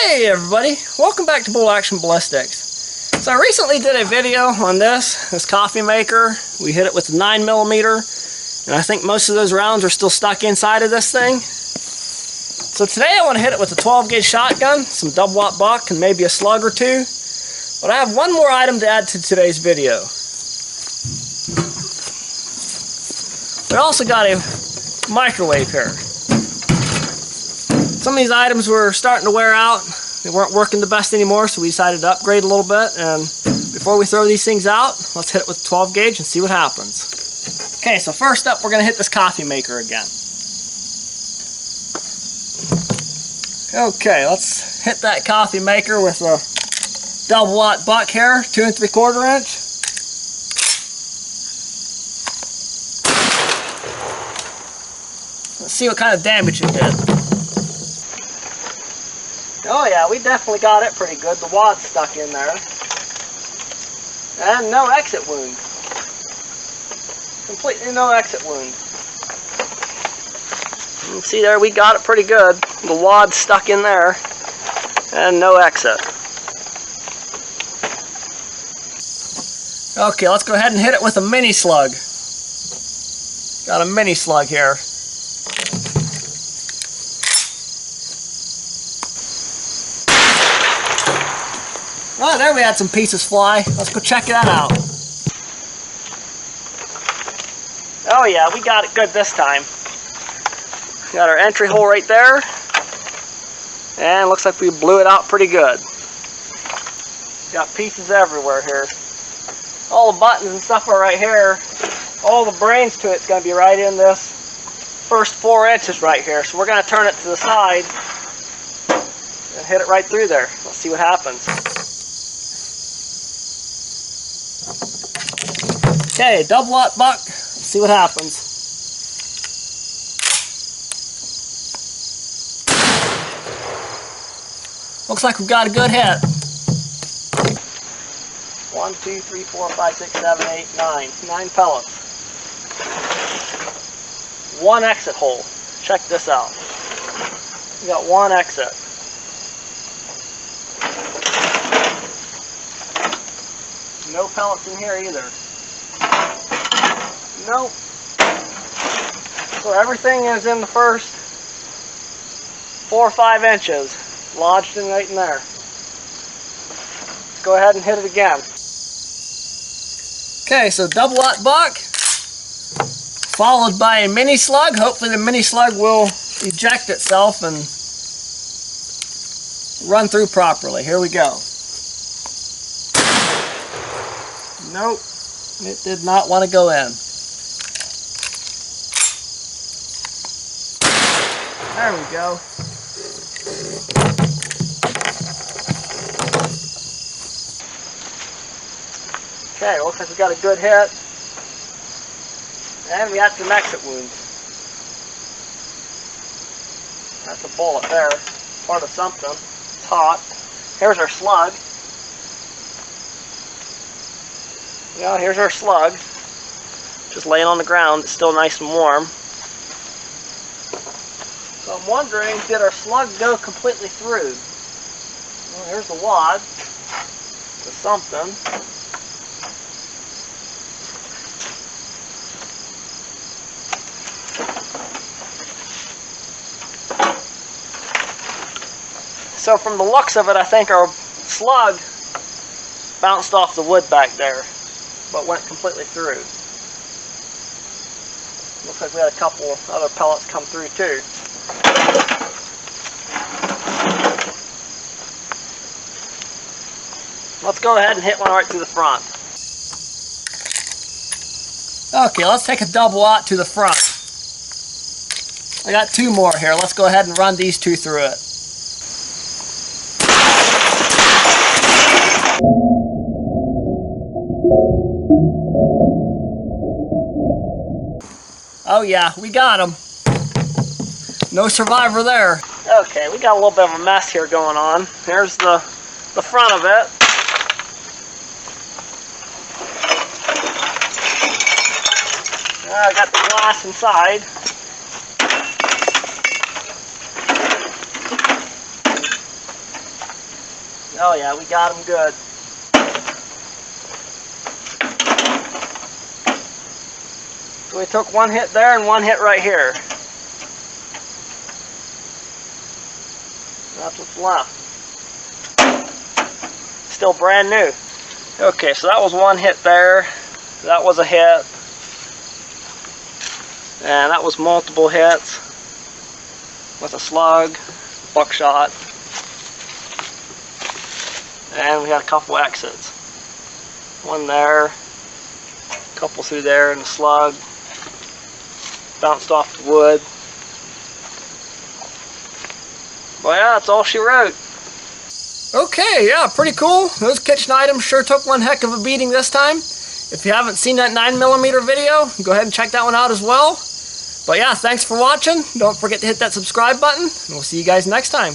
Hey everybody, welcome back to Bolt Action Ballistics. So I recently did a video on this coffee maker. We hit it with a 9mm, and I think most of those rounds are still stuck inside of this thing. So today I want to hit it with a 12 gauge shotgun, some double aught buck, and maybe a slug or two. But I have one more item to add to today's video. We also got a microwave here. Some of these items were starting to wear out. They weren't working the best anymore, so we decided to upgrade a little bit. And before we throw these things out, let's hit it with 12 gauge and see what happens. Okay, so first up, we're going to hit this coffee maker again. Okay, let's hit that coffee maker with a double aught buck here, 2 3/4 inch. Let's see what kind of damage it did. Oh yeah, we definitely got it pretty good. The wad's stuck in there. And no exit wound. Completely no exit wound. You see there, we got it pretty good. The wad's stuck in there. And no exit. Okay, let's go ahead and hit it with a mini slug. Got a mini slug here. Oh, there we had some pieces fly. Let's go check that out. Oh yeah, we got it good this time. Got our entry hole right there. And looks like we blew it out pretty good. Got pieces everywhere here. All the buttons and stuff are right here. All the brains to it's going to be right in this first 4 inches right here. So we're going to turn it to the side and hit it right through there. Let's see what happens. Okay, double aught buck. Let's see what happens. Looks like we've got a good hit. 1, 2, 3, 4, 5, 6, 7, 8, 9. 9 pellets. 1 exit hole. Check this out. We got 1 exit. No pellets in here either. Nope. So everything is in the first 4 or 5 inches. Lodged in right in there. Let's go ahead and hit it again. Okay, so double aught buck, followed by a mini slug. Hopefully the mini slug will eject itself and run through properly. Here we go. Nope, it did not want to go in. There we go. Okay, looks like we got a good hit. And we got some exit wounds. That's a bullet there. Part of something. It's hot. Here's our slug. Yeah, here's our slug. Just laying on the ground. It's still nice and warm. So I'm wondering, did our slug go completely through? Well, here's the wad. To something. So from the looks of it, I think our slug bounced off the wood back there, but went completely through. Looks like we had a couple other pellets come through too. Let's go ahead and hit one right through the front. Okay, let's take a double aught to the front. I got 2 more here. Let's go ahead and run these 2 through it. Oh yeah, we got him. No survivor there. Okay, we got a little bit of a mess here going on. Here's the front of it. I got the glass inside. Oh yeah, we got him good. So we took one hit there and one hit right here. That's what's left. Still brand new. Okay, so that was one hit there. That was a hit. And that was multiple hits with a slug, buckshot. And we had a couple exits. One there, a couple through there, and a slug. Bounced off the wood. Well, yeah, that's all she wrote. Okay, yeah, pretty cool. Those kitchen items sure took one heck of a beating this time. If you haven't seen that 9mm video, go ahead and check that one out as well. But yeah, thanks for watching. Don't forget to hit that subscribe button, and we'll see you guys next time.